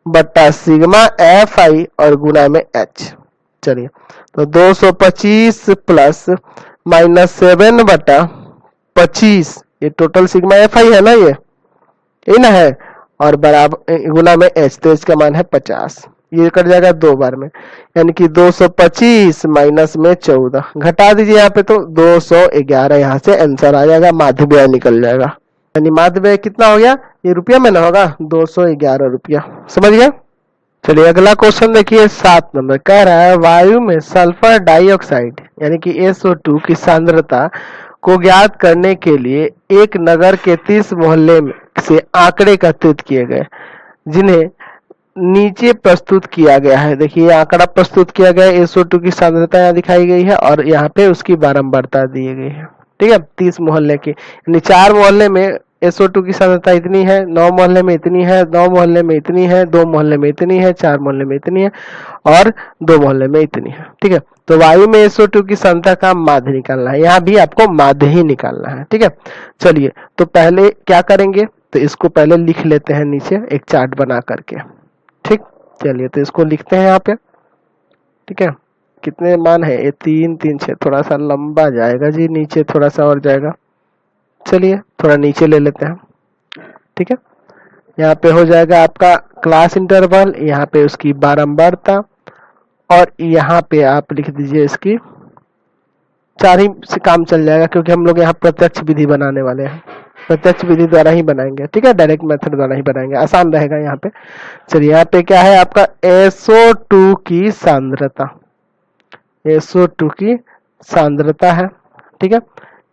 बटा सिग्मा एफ आई और गुना में एच। चलिए तो 225 प्लस -7 बटा 25, ये टोटल सिग्मा एफ आई है ना, ये ना है, और बराबर गुना में एच, तो एच का मान है 50, ये कट जाएगा 2 बार में, यानी कि 225 माइनस में 14 घटा दीजिए यहाँ पे, तो 211 यहाँ से आंसर आ जाएगा, माध्य व्यय निकल जाएगा, यानी माध्य व्यय कितना हो गया, ये रुपया में ना होगा 211 रुपया, समझ गए। चलिए अगला क्वेश्चन देखिए 7 नंबर, कह रहा है वायु में सल्फर डाइऑक्साइड यानी कि SO2 की सांद्रता को ज्ञात करने के लिए एक नगर के 30 मोहल्ले से आंकड़े एकत्रित किए गए, जिन्हें नीचे प्रस्तुत किया गया है। देखिए आंकड़ा प्रस्तुत किया गया है, SO2 की सांद्रता यहाँ दिखाई गई है और यहाँ पे उसकी बारंबारता दी गई है, ठीक है, 30 मोहल्ले की, यानी 4 मोहल्ले में SO2 की सांद्रता इतनी है, 9 मोहल्ले में इतनी है, 9 मोहल्ले में इतनी है, 2 मोहल्ले में इतनी है, 4 मोहल्ले में इतनी है और 2 मोहल्ले में इतनी है, ठीक है। तो वायु में SO2 की सांद्रता का माध्य निकालना है, यहाँ भी आपको माध्य ही निकालना है, ठीक है। चलिए तो पहले क्या करेंगे, तो इसको पहले लिख लेते हैं नीचे एक चार्ट बना करके, ठीक। चलिए तो इसको लिखते हैं यहाँ पे, ठीक है, कितने मान है, ये 3 3 6, थोड़ा सा लंबा जाएगा जी, नीचे थोड़ा सा और जाएगा, चलिए थोड़ा नीचे ले लेते हैं, ठीक है। यहाँ पे हो जाएगा आपका क्लास इंटरवल, यहाँ पे उसकी बारंबारता, और यहाँ पे आप लिख दीजिए इसकी 4 ही से काम चल जाएगा, क्योंकि हम लोग यहाँ प्रत्यक्ष विधि बनाने वाले हैं, प्रत्यक्ष विधि द्वारा ही बनाएंगे, ठीक है, डायरेक्ट मेथड द्वारा ही बनाएंगे, आसान रहेगा यहाँ पे। चलिए यहाँ पे क्या है आपका SO2 की सांद्रता, SO2 की सांद्रता है, ठीक है,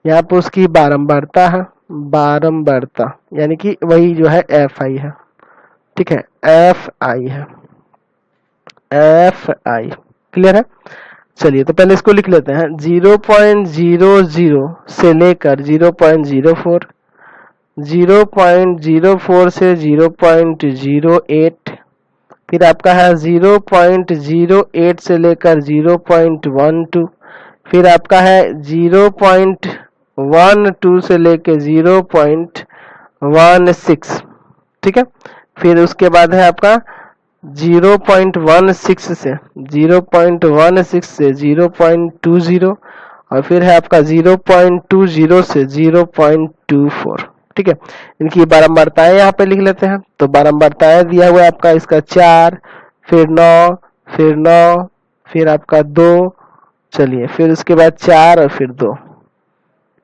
यहाँ पे उसकी बारंबारता है, बारंबारता यानी कि वही जो है एफ आई है, ठीक है, एफ आई है, एफ आई, क्लियर है। चलिए तो पहले इसको लिख लेते हैं, 0.00 से लेकर 0.04, 0.04 से 0.08, फिर आपका है 0.08 से लेकर 0.12, फिर आपका है 0.12 से लेकर 0.16, ठीक है, फिर उसके बाद है आपका 0.16 से 0.20, और फिर है आपका 0.20 से 0.24, ठीक है। इनकी बारंबारताएं यहाँ पे लिख लेते हैं, तो बारंबारताएं दिया हुआ है आपका इसका 4, फिर 9, फिर 9, फिर आपका 2, चलिए फिर उसके बाद 4 और फिर 2,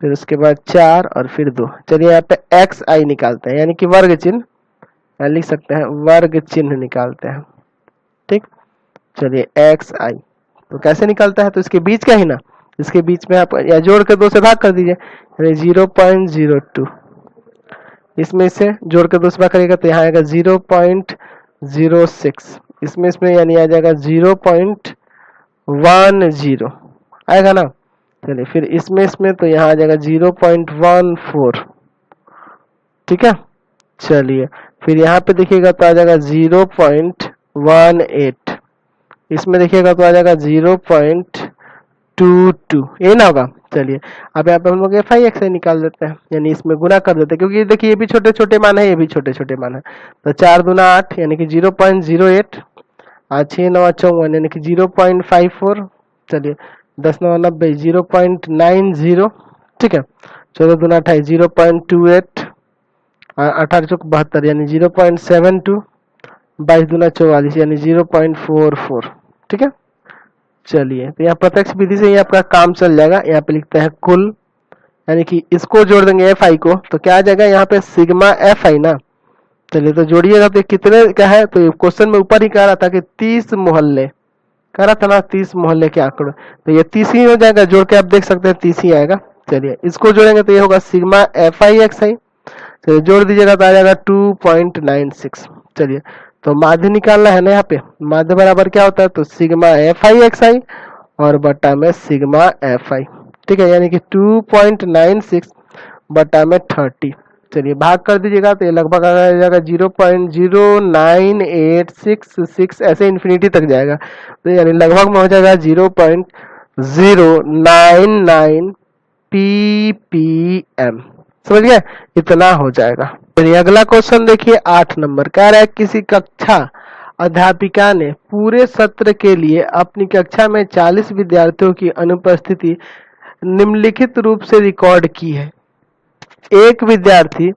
फिर उसके बाद 4 और फिर 2। चलिए यहाँ पे एक्स आई निकालते हैं, यानी कि वर्ग चिन्ह, या लिख सकते हैं वर्ग चिन्ह निकालते हैं। ठीक, चलिए एक्स आई तो कैसे निकलता है, तो इसके बीच का ही ना, इसके बीच में आप या जोड़ के 2 से भाग कर दीजिए, यानी 0.02, इसमें से जोड़ के 2 से भाग करिएगा तो यहाँ आएगा 0.06, इसमें यानी आ जाएगा 0.10 आएगा ना। चलिए फिर इसमें तो यहाँ आ जाएगा 0.14। ठीक है, चलिए फिर यहाँ पे देखिएगा तो आ जाएगा 0.18, इसमें देखिएगा तो आ जाएगा 0.22, ये ना होगा। चलिए अब यहाँ पे हम लोग एफ आई एक्स आई निकाल देते हैं, यानी इसमें गुना कर देते हैं, क्योंकि देखिए ये भी छोटे छोटे मान है, ये भी छोटे छोटे मान है। तो 4 दूना 8 यानी कि 0.08, 6 9 54 यानी कि 0.54। चलिए 10 9 90 0.90। ठीक है, 14 दूना 28 0.28, 18 चौक 72 यानी 0.72, 22 दूना 44 यानी 0.44। ठीक है, चलिए तो यहाँ प्रत्यक्ष विधि से ही आपका काम चल जाएगा। यहाँ पे लिखते हैं कुल, यानी कि इसको जोड़ देंगे एफ आई को तो क्या आ जाएगा यहाँ पे सिग्मा एफ आई ना। चलिए तो जोड़िएगा तो कितने क्या है, तो क्वेश्चन में ऊपर ही कह रहा था कि 30 मोहल्ले, कह रहा था ना 30 मोहल्ले के आंकड़े, तो ये 30 ही हो जाएगा, जोड़ के आप देख सकते हैं 30 ही आएगा। चलिए इसको जोड़ेंगे तो ये होगा सिग्मा एफ आई एक्स आई, चलिए जोड़ दीजिएगा तो आ जाएगा 2.96। चलिए तो माध्य निकालना है ना, यहाँ पे माध्य बराबर क्या होता है, तो सिग्मा एफ आई एक्स आई और बटा में सिग्मा एफ आई। ठीक है, यानी कि 2.96 बटा में 30। चलिए भाग कर दीजिएगा तो ये लगभग आ जाएगा 0.09866, ऐसे इन्फिनिटी तक जाएगा, तो यानी लगभग में हो जाएगा 0.099 ppm। समझ गए, इतना हो जाएगा। चलिए अगला क्वेश्चन देखिए 8 नंबर, कह रहा है किसी कक्षा अध्यापिका ने पूरे सत्र के लिए अपनी कक्षा में 40 विद्यार्थियों की अनुपस्थिति निम्नलिखित रूप से रिकॉर्ड की है। एक विद्यार्थी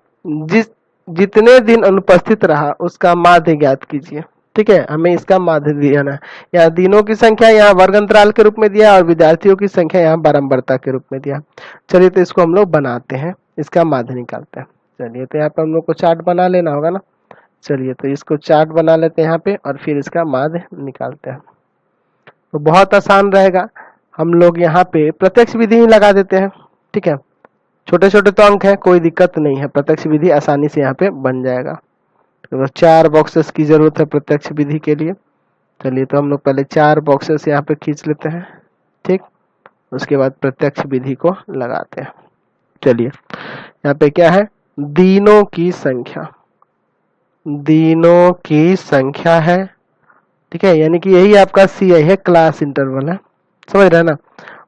जितने दिन अनुपस्थित रहा उसका माध्य ज्ञात कीजिए। ठीक है, हमें इसका माध्य दिया है, यहाँ दिनों की संख्या यहाँ वर्ग अंतराल के रूप में दिया और विद्यार्थियों की संख्या यहाँ बारंबारता के रूप में दिया। चलिए तो इसको हम लोग बनाते हैं, इसका माध्य निकालते हैं। चलिए तो यहाँ पे हम लोग को चार्ट बना लेना होगा ना। चलिए तो इसको चार्ट बना लेते हैं यहाँ पे और फिर इसका माध्य निकालते हैं, तो बहुत आसान रहेगा। हम लोग यहाँ पे प्रत्यक्ष विधि ही लगा देते हैं। ठीक है, छोटे छोटे तो अंक है, कोई दिक्कत नहीं है, प्रत्यक्ष विधि आसानी से यहाँ पे बन जाएगा। तो 4 बॉक्सेस की जरूरत है प्रत्यक्ष विधि के लिए। चलिए तो हम लोग पहले 4 बॉक्सेस यहाँ पे खींच लेते हैं। ठीक, उसके बाद प्रत्यक्ष विधि को लगाते हैं। चलिए यहाँ पे क्या है, दिनों की संख्या, दिनों की संख्या है। ठीक है, यानी कि यही आपका सी आई है, क्लास इंटरवल है, समझ रहे हैं ना।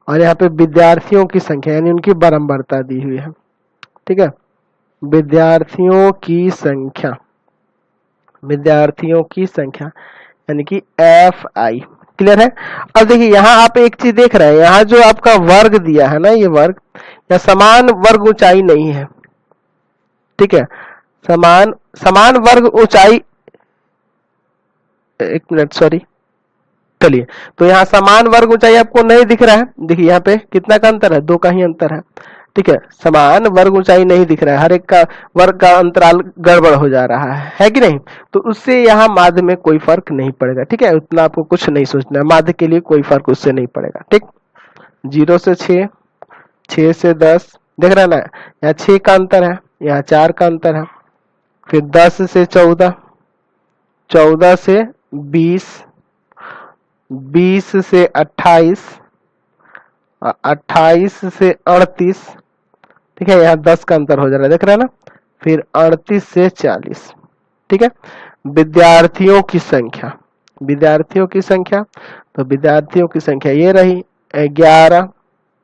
और यहाँ पे विद्यार्थियों की संख्या यानी उनकी बारंबारता दी हुई है। ठीक है, विद्यार्थियों की संख्या, विद्यार्थियों की संख्या यानी कि एफ आई। क्लियर है। अब देखिए यहाँ आप एक चीज देख रहे हैं, यहाँ जो आपका वर्ग दिया है ना, ये वर्ग या समान वर्ग ऊंचाई नहीं है। ठीक है, समान वर्ग ऊंचाई, एक मिनट सॉरी, चलिए तो यहाँ समान वर्ग ऊंचाई आपको नहीं दिख रहा है। देखिए यहाँ पे कितना का अंतर है, 2 का ही अंतर है। ठीक है, समान वर्ग ऊंचाई नहीं दिख रहा है, हर एक का वर्ग का अंतराल गड़बड़ हो जा रहा है कि नहीं, तो उससे यहाँ माध्य में कोई फर्क नहीं पड़ेगा। ठीक है, उतना आपको कुछ नहीं सोचना है, माध्य के लिए कोई फर्क उससे नहीं पड़ेगा। ठीक, 0 से 6, 6 से 10, देख रहे हैं ना, यहाँ 6 का अंतर है, यहाँ 4 का अंतर है, फिर 10 से 14, 14 से 20, 20 से 28, 28 से 38। ठीक है, यहाँ 10 का अंतर हो जा रहा है, देख रहे हैं ना, फिर 38 से 40। ठीक है, विद्यार्थियों की संख्या, विद्यार्थियों की संख्या, तो विद्यार्थियों की संख्या ये रही 11,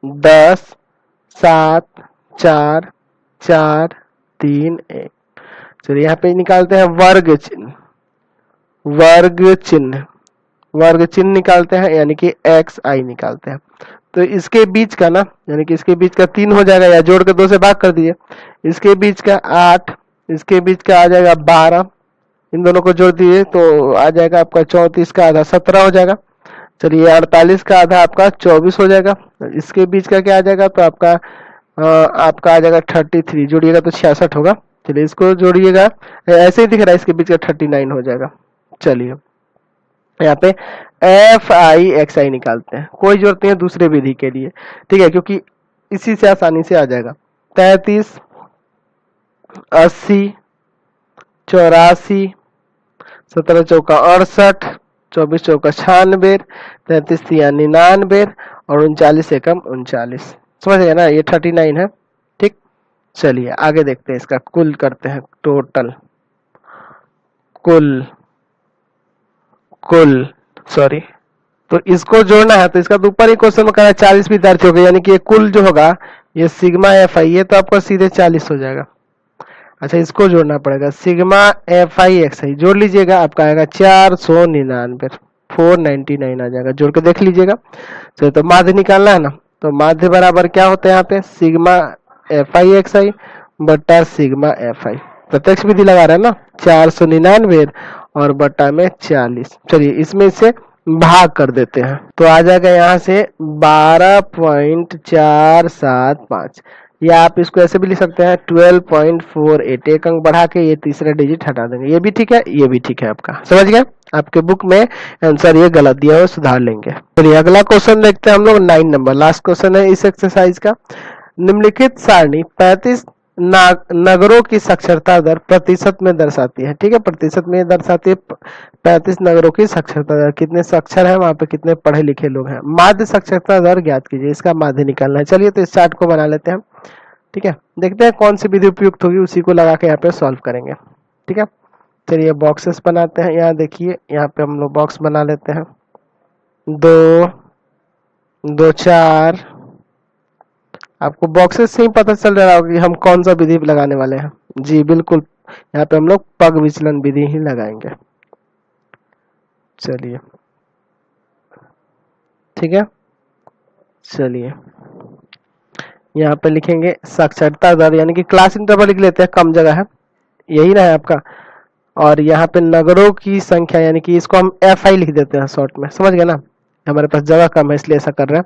10, 7, 4, 4, 3, 1। चलिए यहाँ पे निकालते हैं वर्ग चिन्ह, वर्ग चिन्ह, वर्ग चिन्ह निकालते हैं, यानी कि एक्स आई निकालते हैं। तो इसके बीच का ना, यानी कि इसके बीच का 3 हो जाएगा, या जोड़ के 2 से भाग कर दीजिए। इसके बीच का 8, इसके बीच का आ जाएगा 12, इन दोनों को जोड़ दीजिए तो आ जाएगा आपका 34 का आधा 17 हो जाएगा। चलिए 48 का आधा आपका 24 हो जाएगा। इसके बीच का क्या आ जाएगा, तो आपका आ जाएगा 33, जोड़िएगा तो 66 होगा। चलिए इसको जोड़िएगा, ऐसे ही दिख रहा है, इसके बीच का 39 हो जाएगा। चलिए यहाँ पे एफ आई एक्स आई निकालते हैं, कोई जरूरत नहीं है दूसरे विधि के लिए, ठीक है, क्योंकि इसी से आसानी से आ जाएगा। 33, 80, 84, 17 चौका 68, 24 चौका 96, 33 तिया 99 और 39 एकम 39। समझ गए ना, ये 39 है। ठीक, चलिए आगे देखते हैं, इसका कुल करते हैं, टोटल कुल कुल सॉरी, तो इसको जोड़ना है, तो इसका तो ऊपर ही क्वेश्चन में कह रहा है 40 विद्यार्थी हो गए, यानी कि ये कुल जो होगा ये सिग्मा एफ आई, ये तो आपका सीधे 40 हो जाएगा। अच्छा इसको जोड़ना पड़ेगा, सिग्मा एफ आई एक्स आई जोड़ लीजिएगा, आपका आएगा 499, 499 आ जाएगा, जोड़ के देख लीजिएगा। चलो तो माध्य निकालना है ना, तो माध्य बराबर क्या होता है यहाँ पे, सिग्मा एफ आई एक्स आई बट्टा सिग्मा एफ आई, प्रत्यक्ष विधि लगा रहे हैं ना, 499 और बट्टा में 40। चलिए इसमें से भाग कर देते हैं, तो आ जाएगा यहाँ से 12.475, या आप इसको ऐसे भी लिख सकते हैं 12.48, एक अंक बढ़ा के ये तीसरा डिजिट हटा देंगे, ये भी ठीक है, ये भी ठीक है, आपका समझ गए। आपके बुक में आंसर ये गलत दिया है, सुधार लेंगे। चलिए अगला क्वेश्चन देखते हैं हम लोग, 9 नंबर लास्ट क्वेश्चन है इस एक्सरसाइज का। निम्नलिखित सारणी 35 नगरों की साक्षरता दर प्रतिशत में दर्शाती है, ठीक है, प्रतिशत में दर्शाती है 35 नगरों की साक्षरता दर, कितने साक्षर है वहां पे, कितने पढ़े लिखे लोग हैं। माध्य साक्षरता दर ज्ञात कीजिए, इसका माध्य निकालना है। चलिए तो इस चार्ट को बना लेते हैं, ठीक है, देखते हैं कौन सी विधि उपयुक्त होगी, उसी को लगा के यहाँ पे सॉल्व करेंगे, ठीक है। चलिए बॉक्सेस बनाते हैं, यहाँ देखिए, यहाँ पे हम लोग बॉक्स बना लेते हैं, 2 2 4, आपको बॉक्सेस से ही पता चल रहा होगा कि हम कौन सा विधि लगाने वाले हैं। जी बिल्कुल, यहाँ पे हम लोग पग विचलन विधि ही लगाएंगे। चलिए ठीक है, चलिए यहाँ पे लिखेंगे साक्षरता दर, यानी कि क्लास इंटरवल लिख लेते हैं, कम जगह है, यही ना है आपका। और यहाँ पे नगरों की संख्या, यानी कि इसको हम एफ आई लिख देते हैं शॉर्ट में, समझ गए ना, हमारे पास जगह कम है इसलिए ऐसा कर रहे हैं।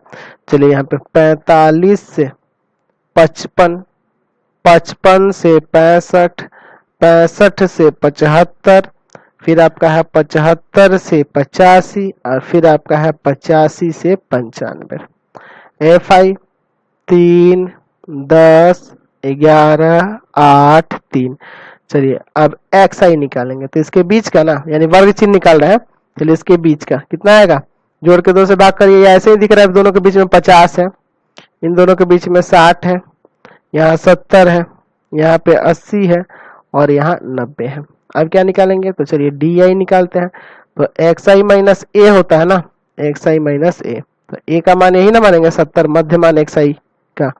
चलिए यहाँ पे 45 से 55, 55 से 65, 65 से 75, फिर आपका है 75 से 85 और फिर आपका है 85 से 95। F I 3, 10, 11, 8, 3। चलिए अब एक्स आई निकालेंगे, तो इसके बीच का ना, यानी वर्ग चिन्ह निकाल रहे हैं, चलिए इसके बीच का कितना आएगा, जोड़ के 2 से भाग करिए, या ऐसे ही दिख रहा है, दोनों के बीच में 50 है, इन दोनों के बीच में 60 है, यहाँ 70 है, यहाँ पे 80 है और यहाँ 90 है। अब क्या निकालेंगे, तो चलिए डी आई निकालते हैं, तो एक्स आई माइनस ए होता है ना, एक्स आई माइनस ए, तो ए का मान यही ना मानेंगे 70, मध्य मान एक्स आई का।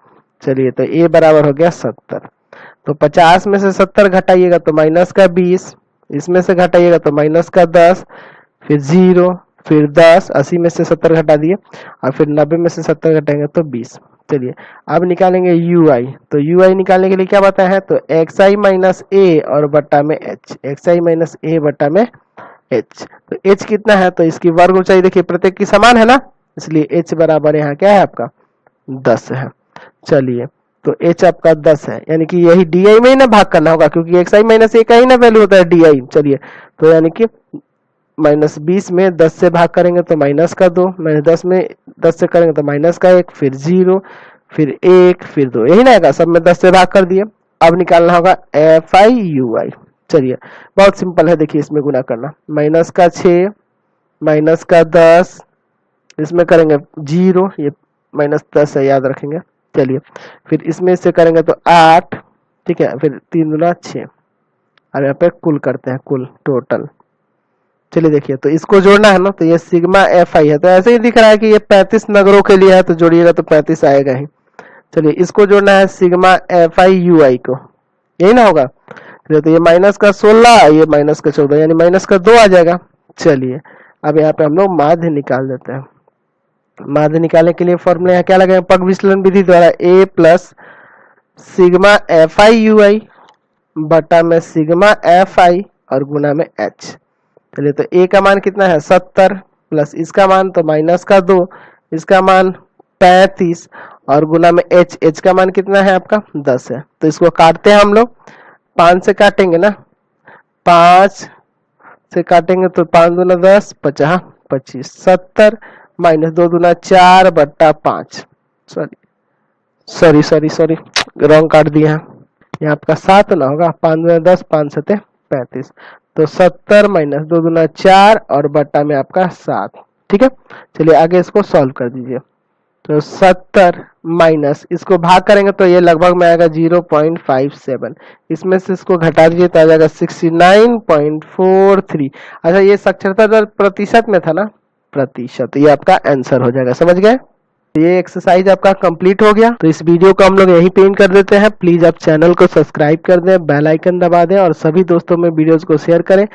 चलिए तो ए बराबर हो गया 70, तो 50 में से 70 घटाइएगा तो माइनस का 20, इसमें से घटाइएगा तो माइनस का 10, फिर 0, फिर 10, 80 में से 70 घटा दिए और फिर 90 में से 70 घटाएंगे तो 20। चलिए अब निकालेंगे यू आई, तो यू आई निकालने के लिए क्या बताया है, तो एक्स आई माइनस ए और बट्टा में एच, एक्स आई माइनस ए बट्टा में एच, तो एच कितना है, तो इसकी वर्ग ऊंचाई देखिए प्रत्येक की समान है ना, इसलिए एच बराबर यहाँ क्या है आपका 10 है। चलिए तो एच आपका 10 है, यानी कि यही डी आई में ही ना भाग करना होगा, क्योंकि एक्स आई माइनस ए का ही ना वैल्यू होता है डी आई। चलिए तो यानी कि माइनस 20 में 10 से भाग करेंगे तो माइनस का 2, माइनस 10 में 10 से करेंगे तो माइनस का 1, फिर 0, फिर 1, फिर 2, यही ना आएगा, सब में 10 से भाग कर दिए। अब निकालना होगा एफ आई यू आई। चलिए बहुत सिंपल है, देखिए इसमें गुना करना, माइनस का 6, माइनस का 10, इसमें करेंगे 0, ये माइनस 10 है, याद रखेंगे। चलिए फिर इसमें से करेंगे तो 8, ठीक है, फिर 3 दूना 6। अब यहाँ पे कुल करते हैं, कुल टोटल। चलिए देखिए, तो इसको जोड़ना है ना, तो ये सिग्मा एफ आई है, तो ऐसे ही दिख रहा है कि ये 35 नगरों के लिए है, तो जोड़िएगा तो 35 आएगा ही। चलिए इसको जोड़ना है सिग्मा एफ आई यू आई को, यही ना होगा, तो ये माइनस का 16, ये माइनस का 14, यानी माइनस का 2 आ जाएगा। चलिए अब यहाँ पे हम लोग माध्य निकाल देते हैं। माध्य निकालने के लिए फॉर्मूला यहाँ क्या लगाएंगे, पग विचलन विधि द्वारा a plus sigma F I U I बटा में सिग्मा एफ आई और गुना में h। चलिए तो a का मान कितना है 70, प्लस इसका मान तो माइनस का 2, इसका मान 35 और गुना में h का मान कितना है आपका 10 है। तो इसको काटते हैं हम लोग, 5 से काटेंगे ना, 5 से काटेंगे तो 5 दूना 10, 50 25, 70 माइनस 2 दूना 4 बट्टा 5, सॉरी रॉन्ग काट दिया। ये आपका 7 ना होगा, 5 दूना 10, 5 सते 35, तो 70 माइनस 2 दूना 4 और बट्टा में आपका 7। ठीक है, चलिए आगे इसको सॉल्व कर दीजिए। तो 70 माइनस इसको भाग करेंगे तो ये लगभग में आएगा 0.57, इसमें से इसको घटा दीजिए तो आ जाएगा 69.43। अच्छा, ये साक्षरता दर प्रतिशत में था ना, प्रतिशत, ये आपका आंसर हो जाएगा। समझ गए? ये एक्सरसाइज आपका कंप्लीट हो गया। तो इस वीडियो को हम लोग यहीं पे एंड कर देते हैं। प्लीज आप चैनल को सब्सक्राइब कर दें, बेल आइकन दबा दें और सभी दोस्तों में वीडियोस को शेयर करें।